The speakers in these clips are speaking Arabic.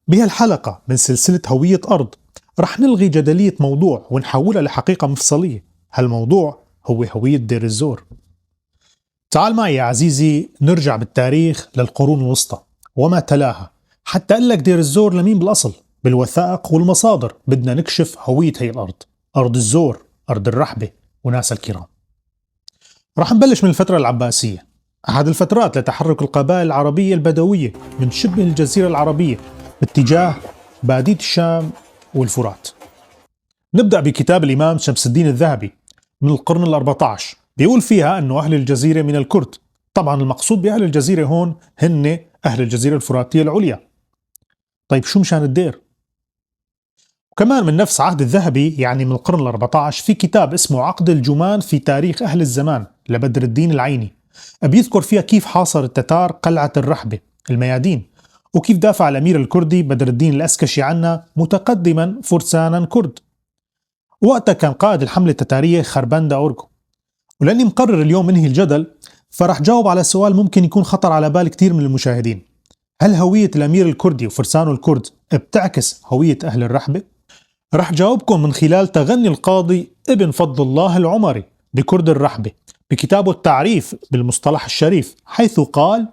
بهالحلقة من سلسلة هوية أرض رح نلغي جدلية موضوع ونحولها لحقيقة مفصلية. هالموضوع هو هوية دير الزور. تعال معي يا عزيزي نرجع بالتاريخ للقرون الوسطى وما تلاها حتى أقول لك دير الزور لمين بالأصل. بالوثائق والمصادر بدنا نكشف هوية هي الأرض، أرض الزور، أرض الرحبة وناس الكرام. رح نبلش من الفترة العباسية، أحد الفترات لتحرك القبائل العربية البدوية من شبه الجزيرة العربية باتجاه بادية الشام والفرات. نبدأ بكتاب الإمام شمس الدين الذهبي من القرن ال14، بيقول فيها أنه أهل الجزيرة من الكرد. طبعا المقصود بأهل الجزيرة هون هن أهل الجزيرة الفراتية العليا. طيب شو مشان الدير؟ وكمان من نفس عهد الذهبي يعني من القرن ال14 في كتاب اسمه عقد الجمان في تاريخ أهل الزمان لبدر الدين العيني، بيذكر فيها كيف حاصر التتار قلعة الرحبة الميادين، وكيف دافع الأمير الكردي بدر الدين الأسكشي عنها متقدما فرسانا كرد. وقتها كان قائد الحملة التتارية خربان أورجو. ولأني مقرر اليوم انهي الجدل فرح جاوب على سؤال ممكن يكون خطر على بال كتير من المشاهدين: هل هوية الأمير الكردي وفرسانه الكرد بتعكس هوية أهل الرحبة؟ رح جاوبكم من خلال تغني القاضي ابن فضل الله العمري بكرد الرحبة بكتابه التعريف بالمصطلح الشريف، حيث قال: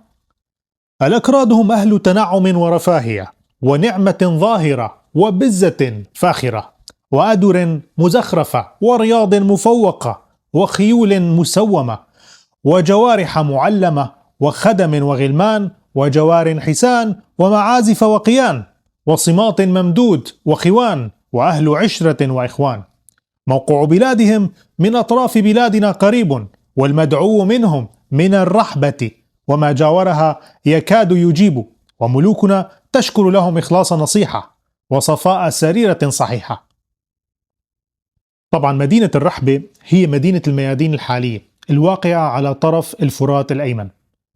الأكراد هم أهل تنعم ورفاهية ونعمة ظاهرة وبزة فاخرة وأدر مزخرفة ورياض مفوقة وخيول مسومة وجوارح معلمة وخدم وغلمان وجوار حسان ومعازف وقيان وصماط ممدود وخوان وأهل عشرة وإخوان. موقع بلادهم من أطراف بلادنا قريب، والمدعو منهم من الرحبة وما جاورها يكاد يجيب، وملوكنا تشكر لهم إخلاص نصيحة وصفاء سريرة صحيحة. طبعا مدينة الرحبة هي مدينة الميادين الحالية الواقعة على طرف الفرات الأيمن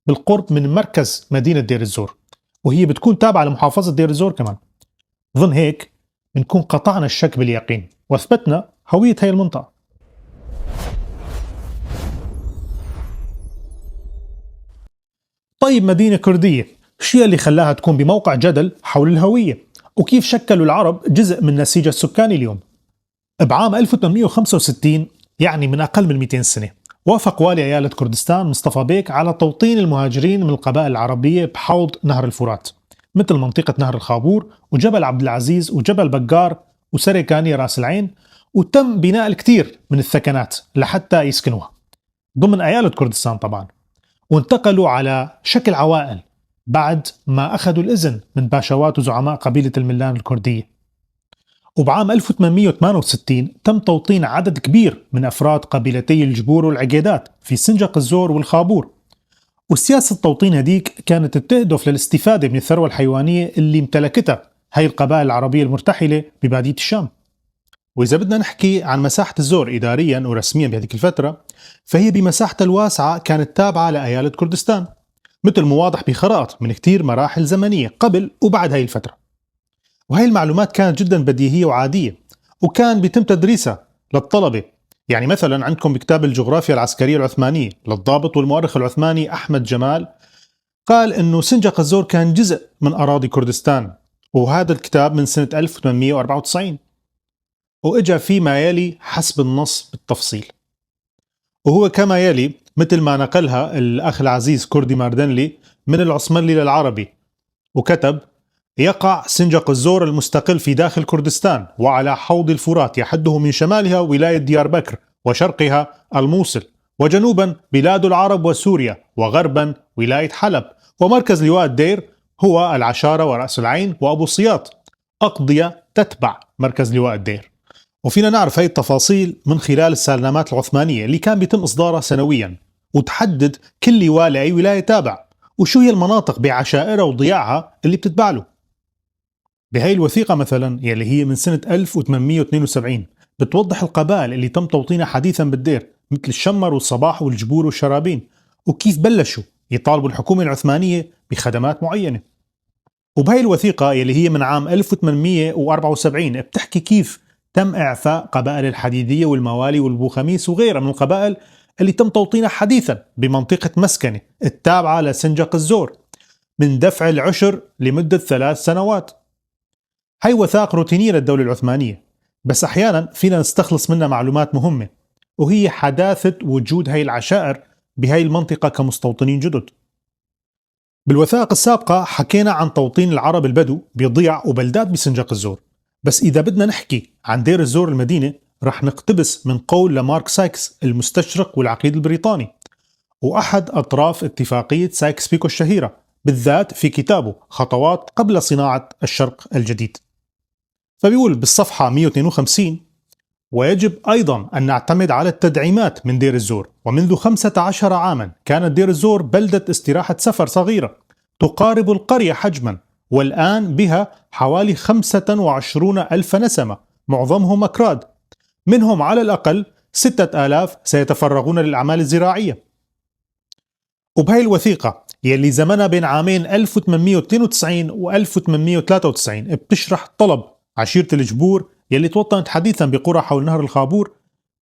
بالقرب من مركز مدينة دير الزور، وهي بتكون تابعة لمحافظة دير الزور كمان. ضمن هيك بنكون قطعنا الشك باليقين واثبتنا هوية هاي المنطقة. طيب مدينة كردية شو اللي خلاها تكون بموقع جدل حول الهوية؟ وكيف شكلوا العرب جزء من نسيج السكاني اليوم؟ بعام 1865 يعني من أقل من 200 سنة وافق والي أيالة كردستان مصطفى بيك على توطين المهاجرين من القبائل العربية بحوض نهر الفرات، مثل منطقة نهر الخابور وجبل عبد العزيز وجبل بقار وسريكانية راس العين، وتم بناء الكثير من الثكنات لحتى يسكنوها ضمن أيالة كردستان طبعا. وانتقلوا على شكل عوائل بعد ما أخذوا الإذن من باشوات وزعماء قبيلة الملان الكردية. وبعام 1868 تم توطين عدد كبير من أفراد قبيلتي الجبور والعقيدات في سنجق الزور والخابور. وسياسة التوطين هديك كانت تهدف للاستفادة من الثروة الحيوانية اللي امتلكتها هاي القبائل العربية المرتحلة ببادية الشام. وإذا بدنا نحكي عن مساحة الزور إداريا ورسميا بهذيك الفترة، فهي بمساحتها الواسعة كانت تابعة لأيالة كردستان، مثل ما واضح بخرائط من كتير مراحل زمنية قبل وبعد هاي الفترة. وهي المعلومات كانت جدا بديهية وعادية وكان بيتم تدريسها للطلبة. يعني مثلا عندكم بكتاب الجغرافيا العسكرية العثمانية للضابط والمؤرخ العثماني أحمد جمال قال إنه سنجق الزور كان جزء من أراضي كردستان، وهذا الكتاب من سنة 1894، وإجا فيه ما يلي حسب النص بالتفصيل، وهو كما يلي مثل ما نقلها الأخ العزيز كردي ماردنلي من العثماني للعربي، وكتب: يقع سنجق الزور المستقل في داخل كردستان وعلى حوض الفرات، يحده من شمالها ولاية ديار بكر وشرقها الموصل، وجنوبا بلاد العرب وسوريا، وغربا ولاية حلب، ومركز لواء الدير هو العشارة ورأس العين وأبو السياط، أقضية تتبع مركز لواء الدير. وفينا نعرف هاي التفاصيل من خلال السالنامات العثمانية اللي كان بيتم إصدارها سنويا، وتحدد كل لواء لأي ولاية تابع وشو هي المناطق بعشائرها وضياعها اللي بتتبع له. بهاي الوثيقة مثلا يلي هي من سنة 1872 بتوضح القبائل اللي تم توطينها حديثا بالدير مثل الشمر والصباح والجبور والشرابين، وكيف بلشوا يطالبوا الحكومة العثمانية بخدمات معينة. وبهاي الوثيقة يلي هي من عام 1874 بتحكي كيف تم إعفاء قبائل الحديدية والموالي والبوخميس وغيرها من القبائل اللي تم توطينها حديثا بمنطقة مسكنة التابعة لسنجق الزور من دفع العشر لمدة 3 سنوات. هاي وثائق روتينية للدولة العثمانية، بس أحيانا فينا نستخلص منها معلومات مهمة، وهي حداثة وجود هاي العشائر بهاي المنطقة كمستوطنين جدد. بالوثائق السابقة حكينا عن توطين العرب البدو بضيع وبلدات بسنجاق الزور، بس إذا بدنا نحكي عن دير الزور المدينة رح نقتبس من قول لمارك سايكس المستشرق والعقيد البريطاني، وأحد أطراف اتفاقية سايكس بيكو الشهيرة، بالذات في كتابه خطوات قبل صناعة الشرق الجديد. فبيقول بالصفحة 152: ويجب أيضا أن نعتمد على التدعيمات من دير الزور، ومنذ 15 عاما كانت دير الزور بلدة استراحة سفر صغيرة تقارب القرية حجما، والآن بها حوالي 25 ألف نسمة معظمهم أكراد، منهم على الأقل 6000 سيتفرغون للأعمال الزراعية. وبهي الوثيقة يلي زمنها بين عامين 1892 و 1893 بتشرح طلب عشيرة الجبور يلي توطنت حديثا بقرى حول نهر الخابور،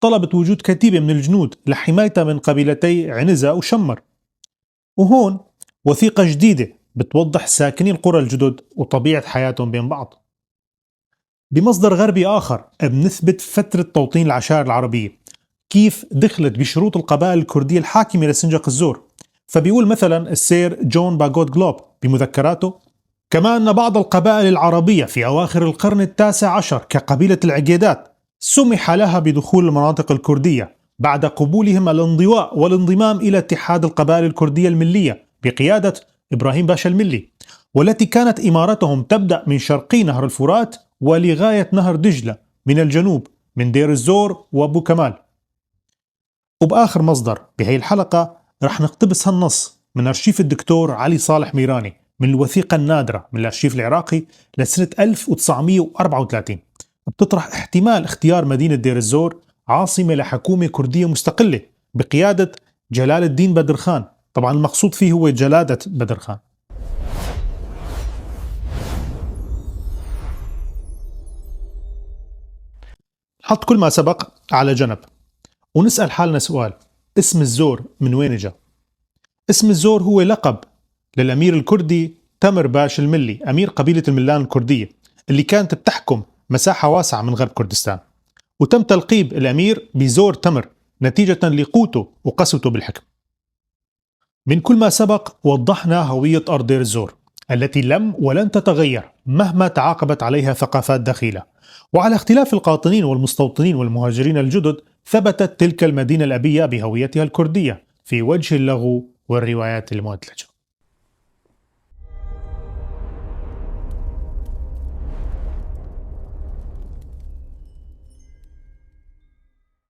طلبت وجود كتيبة من الجنود لحمايتها من قبيلتي عنزة وشمر. وهون وثيقة جديدة بتوضح ساكني القرى الجدد وطبيعة حياتهم بين بعض. بمصدر غربي آخر بنثبت فترة توطين العشائر العربية كيف دخلت بشروط القبائل الكردية الحاكمة لسنجاق الزور. فبيقول مثلا السير جون باغوت جلوب بمذكراته: كما أن بعض القبائل العربية في أواخر القرن التاسع عشر كقبيلة العقيدات سمح لها بدخول المناطق الكردية بعد قبولهم الانضواء والانضمام إلى اتحاد القبائل الكردية الملية بقيادة إبراهيم باشا الملي، والتي كانت إمارتهم تبدأ من شرقي نهر الفرات ولغاية نهر دجلة من الجنوب من دير الزور وأبو كمال. وبآخر مصدر بهي الحلقة رح نقتبس هالنص من أرشيف الدكتور علي صالح ميراني من الوثيقة النادرة من الأرشيف العراقي لسنة 1934، بتطرح احتمال اختيار مدينة دير الزور عاصمة لحكومة كردية مستقلة بقيادة جلال الدين بدر خان. طبعا المقصود فيه هو جلادة بدر خان. نحط كل ما سبق على جنب ونسأل حالنا سؤال: اسم الزور من وين اجا؟ اسم الزور هو لقب للأمير الكردي تمر باش الملي، أمير قبيلة الملان الكردية اللي كانت بتحكم مساحة واسعة من غرب كردستان، وتم تلقيب الأمير بزور تمر نتيجة لقوته وقسوته بالحكم. من كل ما سبق وضحنا هوية أرض دير الزور التي لم ولن تتغير مهما تعاقبت عليها ثقافات دخيلة، وعلى اختلاف القاطنين والمستوطنين والمهاجرين الجدد ثبتت تلك المدينة الأبية بهويتها الكردية في وجه اللغو والروايات المدلجة.